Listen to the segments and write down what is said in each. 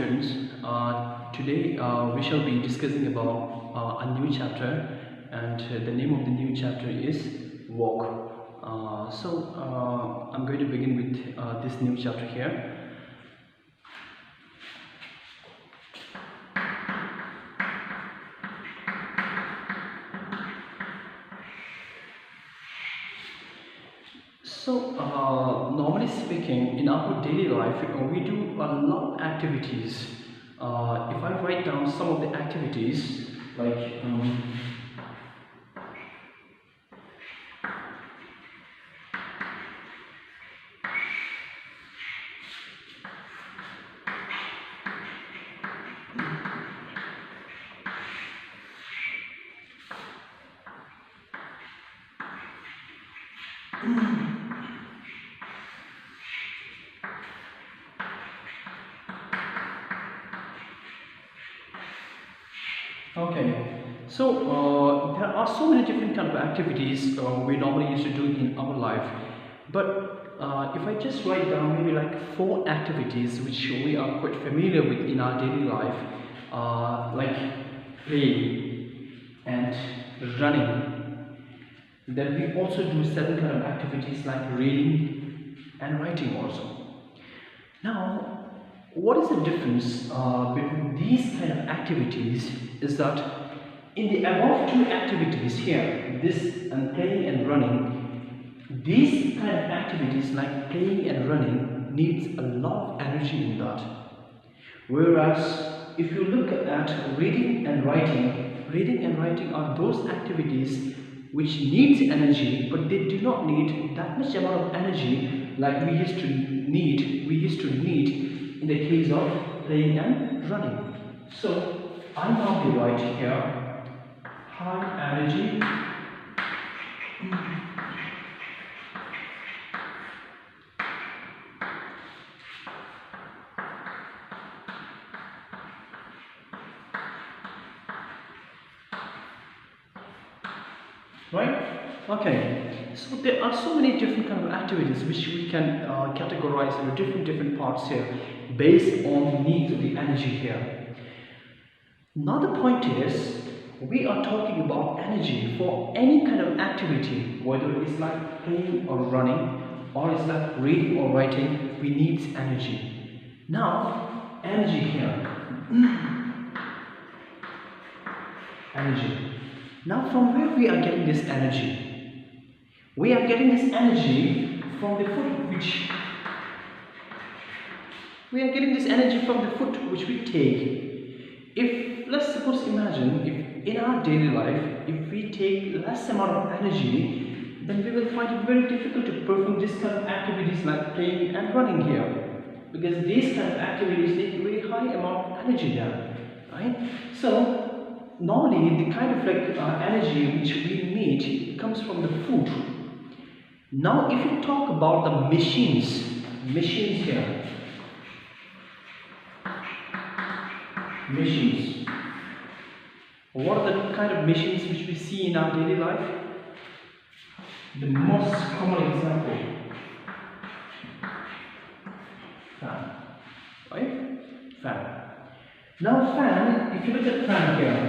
students. Today we shall be discussing about a new chapter, and the name of the new chapter is Walk. I'm going to begin with this new chapter here. Normally speaking, in our daily life, we do a lot of activities. If I write down some of the activities, like okay, there are so many different kind of activities we normally used to do in our life, but if I just write down maybe like 4 activities which we are quite familiar with in our daily life, like playing and running, then we also do certain kind of activities like reading and writing also. Now, what is the difference between these kind of activities is that in the above 2 activities here, this and playing and running, these kind of activities like playing and running needs a lot of energy in that. Whereas if you look at reading and writing are those activities which needs energy, but they do not need that much amount of energy like we used to need in the case of playing and running. So I now be right here, high energy right? Okay, so there are so many different kind of activities which we can categorize into different parts here based on the needs of the energy here. Now the point is, we are talking about energy for any kind of activity, whether it's like playing or running, or it's like reading or writing, we need energy. Now, energy here. Energy. Now from where we are getting this energy? We are getting this energy from the food which we take. If, let's suppose imagine, if in our daily life, if we take less amount of energy, then we will find it very difficult to perform this kind of activities like playing and running here. Because these kind of activities need very high amount of energy there, right? So, normally the kind of energy which we need comes from the food. Now if you talk about the machines here, machines, what are the kind of machines which we see in our daily life? The most common example, fan, right? Fan. Now fan, if you look at fan here,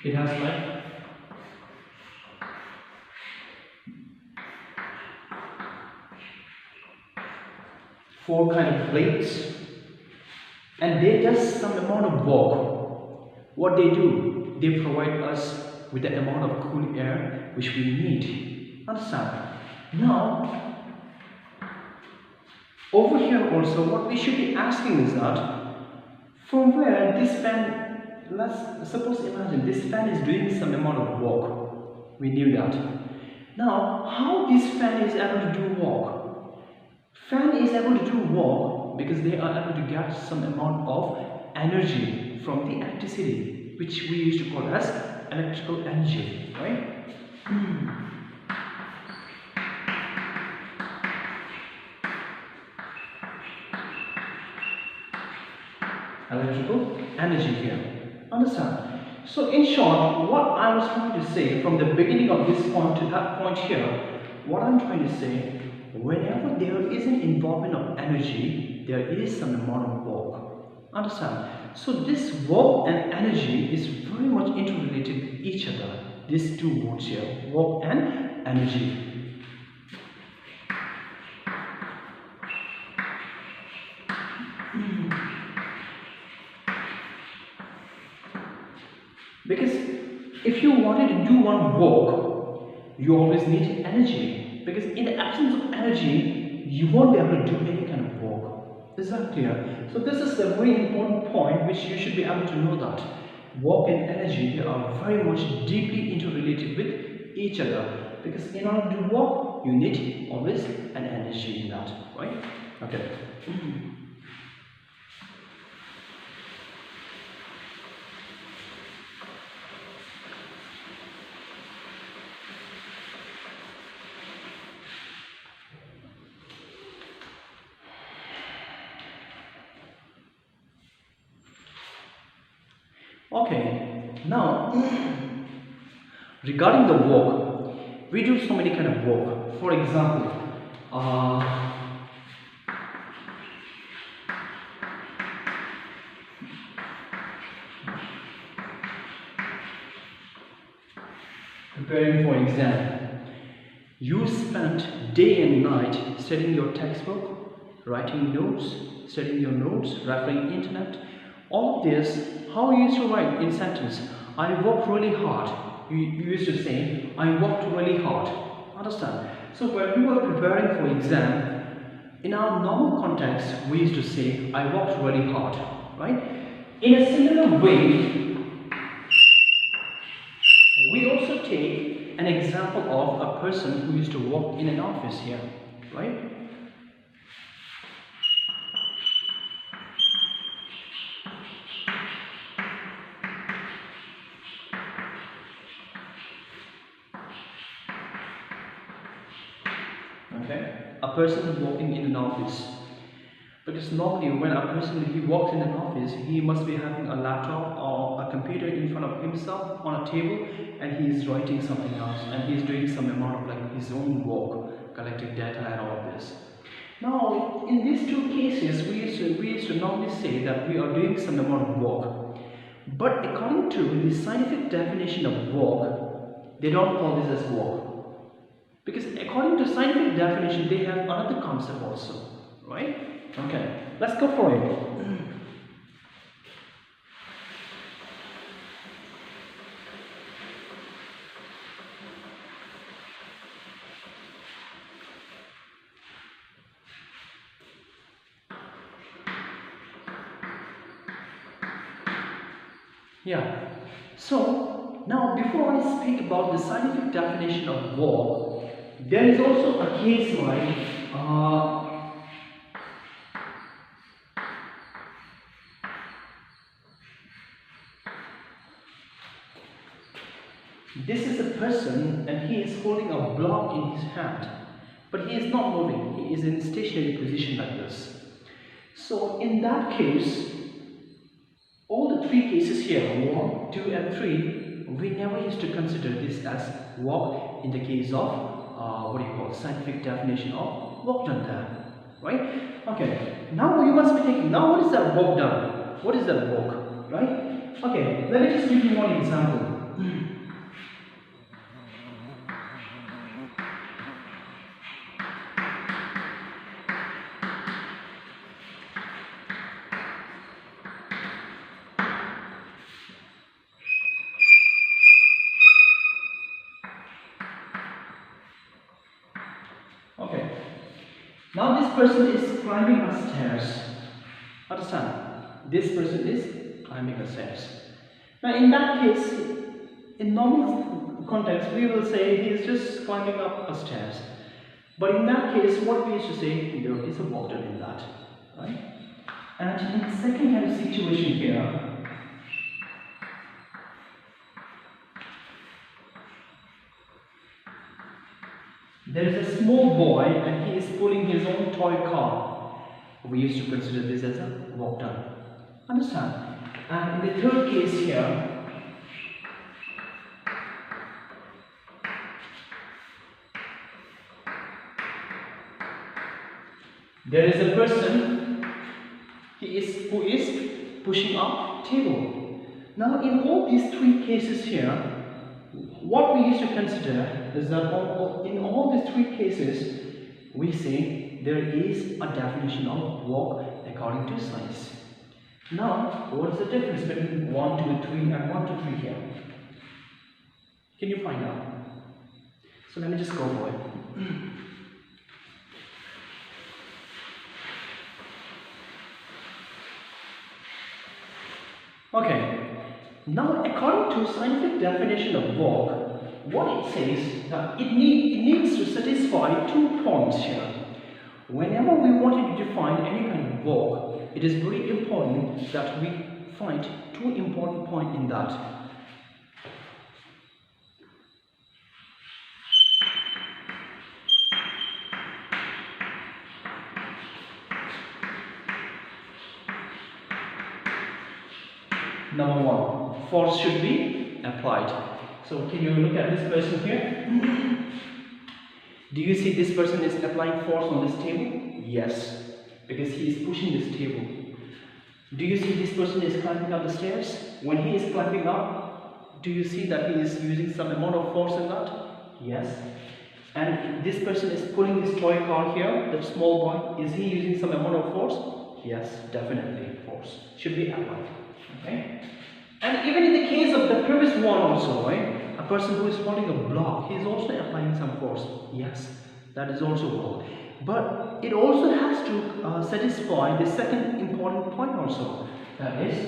it has like 4 kind of plates, and they just some amount of work. What they do, they provide us with the amount of cool air which we need. Understand? Now, over here also, what we should be asking is that from where this fan, let's suppose imagine this fan is doing some amount of work. We knew that. Now, how this fan is able to do work? Fan is able to do work because they are able to get some amount of energy from the electricity, which we used to call as electrical energy, right? Electrical energy here. Understand? So in short, what I was trying to say from the beginning of this point to that point here, what I'm trying to say, whenever there is an involvement of energy, there is some amount of work. Understand? So this work and energy is very much interrelated with each other. These two words here, work and energy. Because if you wanted to do one work, you always need energy. Because in the absence of energy, you won't be able to do any kind of work. Is that clear? So this is a very important point which you should be able to know, that work and energy, they are very much deeply interrelated with each other. Because in order to work, you need always an energy in that, right? Okay. Okay, now regarding the work, we do so many kind of work. For example, preparing for exam, you spent day and night studying your textbook, writing notes, studying your notes, referring internet. All of this, how you used to write in sentence? I worked really hard. You used to say, I worked really hard. Understand? So when we were preparing for exam, in our normal context, we used to say, I worked really hard. Right? In a similar way, we also take an example of a person who used to work in an office here. Right? Okay, a person working in an office, because normally when a person he works in an office, he must be having a laptop or a computer in front of himself on a table, and he is writing something else, and he is doing some amount of like his own work, collecting data and all of this. Now in these two cases, we used to normally say that we are doing some amount of work, but according to the scientific definition of work, they don't call this as work. Because according to scientific definition, they have another concept also, right? Okay, let's go for it. Yeah. So now, before I speak about the scientific definition of work, there is also a case like this is a person and he is holding a block in his hand, but he is not moving. He is in stationary position like this. So in that case, all the three cases here, 1, 2 and 3, we never used to consider this as work in the case of what do you call scientific definition of work done there, right? Okay, now you must be thinking, now what is that work done? What is that work, right? Okay, let me just give you one example. Okay, now this person is climbing a stairs. Understand? This person is climbing a stairs. Now in that case, in normal context, we will say he is just climbing up a stairs. But in that case, what we used to say, there is a water in that, right? And in the second kind of situation here, there is a small boy and he is pulling his own toy car. We used to consider this as a walk done. Understand? And in the third case here, there is a person who is pushing a table. Now in all these three cases here, what we used to consider is that in all these three cases, we say there is a definition of work according to science. Now, what is the difference between 1, 2, 3 and 1, 2, 3 here? Can you find out? So let me just go for it. Okay. Now, according to scientific definition of work, what it says that it needs to satisfy 2 points here. Whenever we wanted to define any kind of work, it is very important that we find 2 important points in that. Number 1, force should be applied. So can you look at this person here? Do you see this person is applying force on this table? Yes, because he is pushing this table. Do you see this person is climbing up the stairs? When he is climbing up, do you see that he is using some amount of force in that? Yes. And this person is pulling this toy car here, the small boy, is he using some amount of force? Yes, definitely force should be applied. Okay? And even in the case of the previous one also, right? A person who is holding a block, he is also applying some force. Yes, that is also work. But it also has to satisfy the second important point also. That is,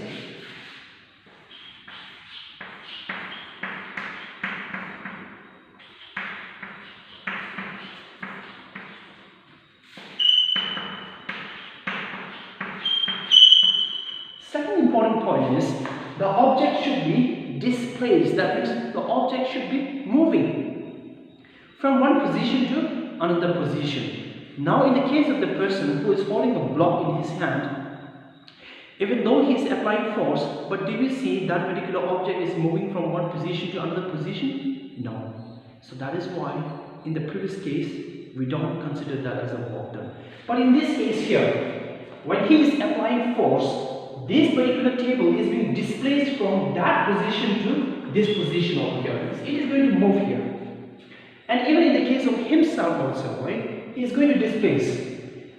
second important point is the object should be displaced. That means the object should be moving from one position to another position. Now in the case of the person who is holding a block in his hand, even though he is applying force, but do you see that particular object is moving from one position to another position? No. So that is why in the previous case we don't consider that as a work done. But in this case here, when he is applying force, this particular table is being displaced from that position to this position over here. It is going to move here. And even in the case of himself also, right? He is going to displace.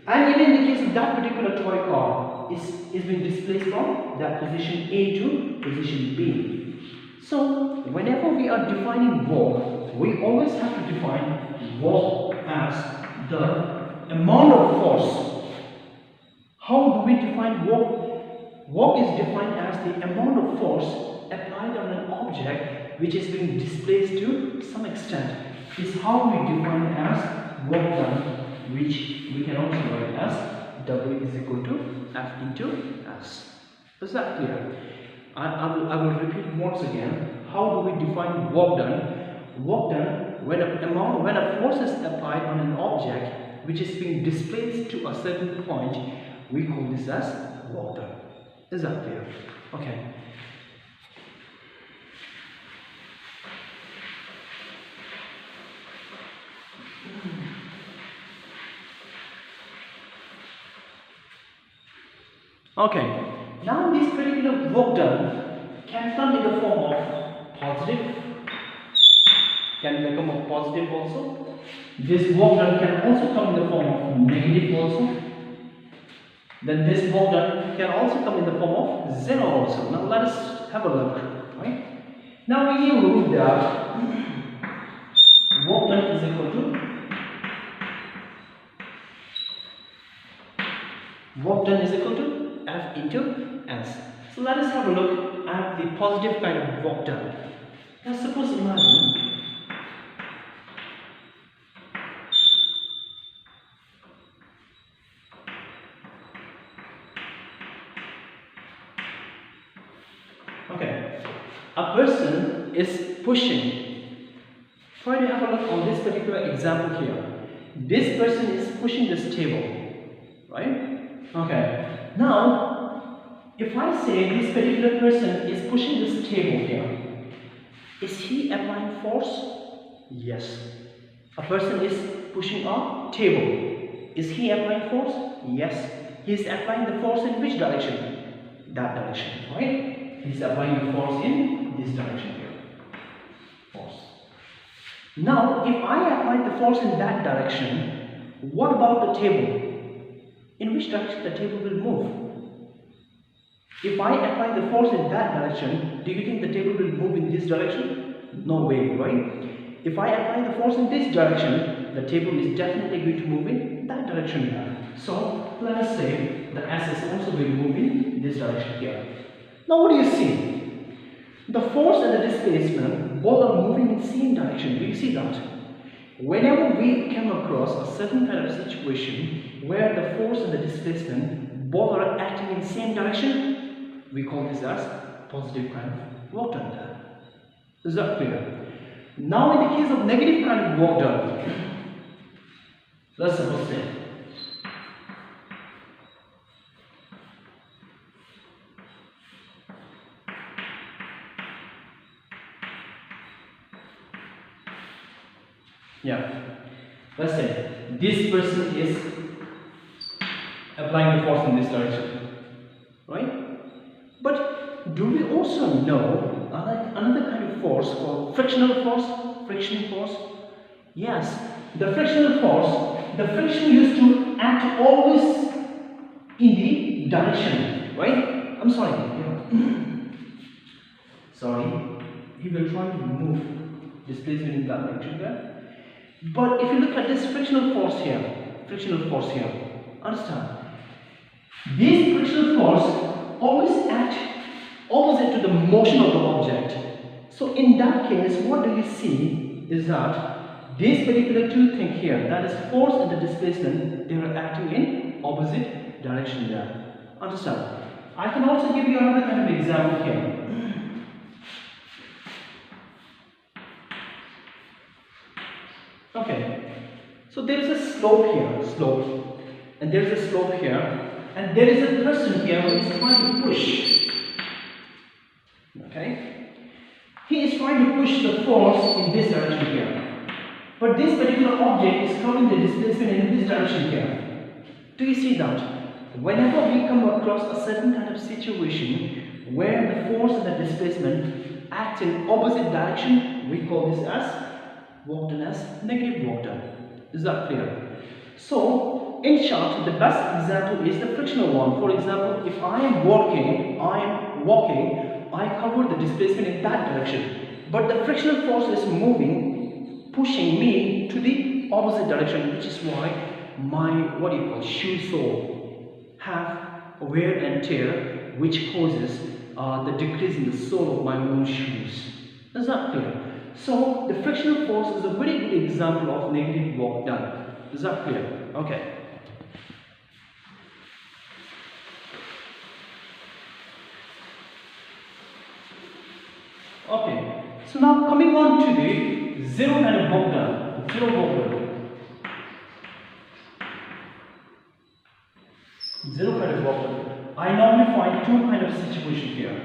And even in the case of that particular toy car, is being displaced from that position A to position B. So, whenever we are defining work, we always have to define work as the amount of force. How do we define work? Work is defined as the amount of force applied on an object which is being displaced to some extent. Is how we define as work done, which we can also write as W is equal to F into S. Is that clear? I will repeat once again. How do we define work done? Work done when a force is applied on an object which is being displaced to a certain point, we call this as work done. Is that clear? Okay. Okay. Now this particular work done can come in the form of positive, can become a positive also. This work done can also come in the form of negative also. Then this work done can also come in the form of 0 also. Now let us have a look. Right? Now we knew that work done is equal to F into S. So let us have a look at the positive kind of work done. Now suppose imagine a person is pushing. Try to have a look on this particular example here. This person is pushing this table, right? Okay. Now, if I say this particular person is pushing this table here, is he applying force? Yes. A person is pushing a table. Is he applying force? Yes. He is applying the force in which direction? that direction, right? He's applying the force in this direction here. Force. Now, if I apply the force in that direction, what about the table? In which direction the table will move? If I apply the force in that direction, do you think the table will move in this direction? No way, right? If I apply the force in this direction, the table is definitely going to move in that direction here. So, let us say the S is also going to move in this direction here. Now, what do you see? The force and the displacement both are moving in the same direction. Do you see that? Whenever we come across a certain kind of situation where the force and the displacement both are acting in the same direction, we call this as positive kind of work done there. Is that clear? Now, in the case of negative kind of work done, let's suppose say let's say this person is applying the force in this direction, right? But do we also know another kind of force called frictional force, friction force? Yes, the frictional force, the friction used to act always in the direction, right? I'm sorry, sorry, he will try to move displacement in that direction there. But if you look at this frictional force here, understand? This frictional force always act opposite to the motion of the object. So in that case, what do you see is that these particular two things here, that is force and the displacement, they are acting in opposite direction there. Understand? I can also give you another kind of example here. Okay, so there is a slope here, and there is a slope here, and there is a person here who is trying to push. Okay, he is trying to push the force in this direction here, but this particular object is covering the displacement in this direction here. Do you see that? Whenever we come across a certain kind of situation where the force and the displacement act in opposite direction, we call this as work done as negative work done. Is that clear? So, in short, the best example is the frictional one. For example, if I am walking, I cover the displacement in that direction, but the frictional force is moving, pushing me to the opposite direction, which is why my shoe sole have wear and tear, which causes the decrease in the sole of my own shoes. Is that clear? So, the frictional force is a very good example of negative work done. Is that clear? Okay. Okay. So now coming on to the zero kind of work done. Zero work done. Zero kind of work done. I normally find two kind of situation here.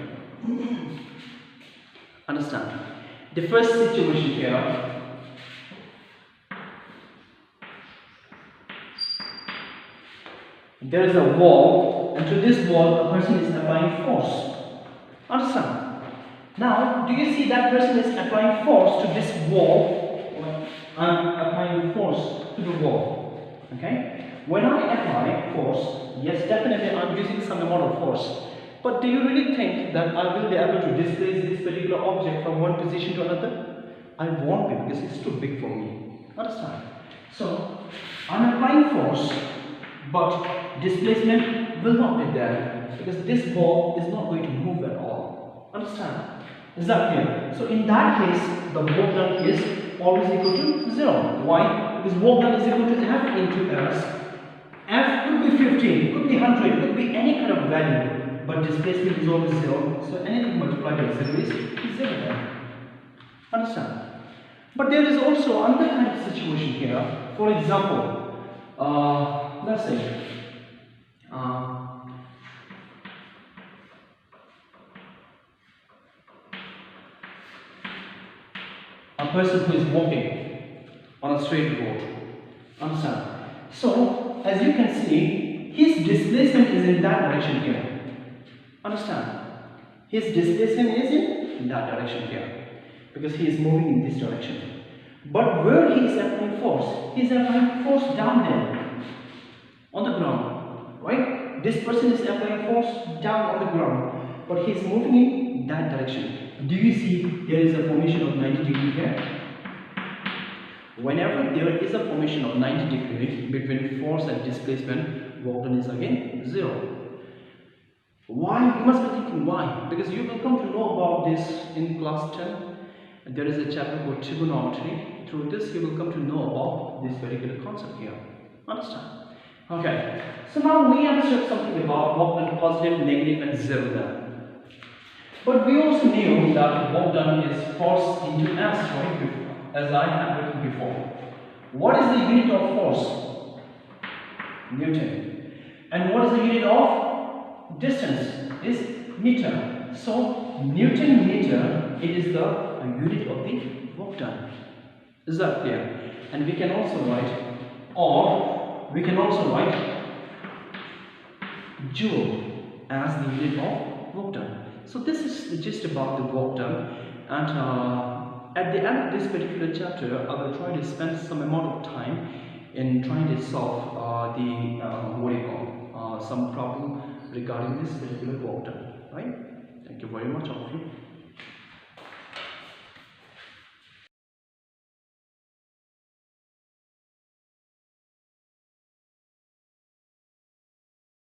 Understand? The first situation here, there is a wall, and to this wall a person is applying force. Understand? Now, do you see that person is applying force to this wall? I'm applying force to the wall. Okay? When I apply force, yes, definitely I'm using some amount of force. But do you really think that I will be able to displace this particular object from one position to another? I won't be, because it's too big for me. Understand? So, I'm applying force, but displacement will not be there, because this ball is not going to move at all. Understand? Is that clear? So, in that case, the work done is always equal to 0. Why? Because work done is equal to F into S. F could be 15, could be 100, could be any kind of value. But displacement is always 0, so anything multiplied by 0 is 0 then. Understand? But there is also another kind of situation here. For example, let's say a person who is walking on a straight road. Understand? So, as you can see, his displacement is in that direction here. Understand? His displacement is in that direction here, because he is moving in this direction. But where he is applying force? He is applying force down there, on the ground, right? This person is applying force down on the ground, but he is moving in that direction. Do you see there is a formation of 90 degree here? Whenever there is a formation of 90 degree between force and displacement, work done is again 0. Why? You must be thinking why? Because you will come to know about this in class 10. There is a chapter called trigonometry. Through this you will come to know about this particular concept here. Understand? Okay. So now we understood something about work done, positive, negative and zero done. But we also knew that work done is force into mass, right? As I have written before. What is the unit of force? Newton. And what is the unit of distance? Is meter. So Newton meter, it is the unit of the work done. Is that clear? And we can also write, or we can also write joule as the unit of work done. So this is just about the work done, and at the end of this particular chapter, I will try to spend some amount of time in trying to solve some problem regarding this particular work done. Right? Thank you very much, all of you.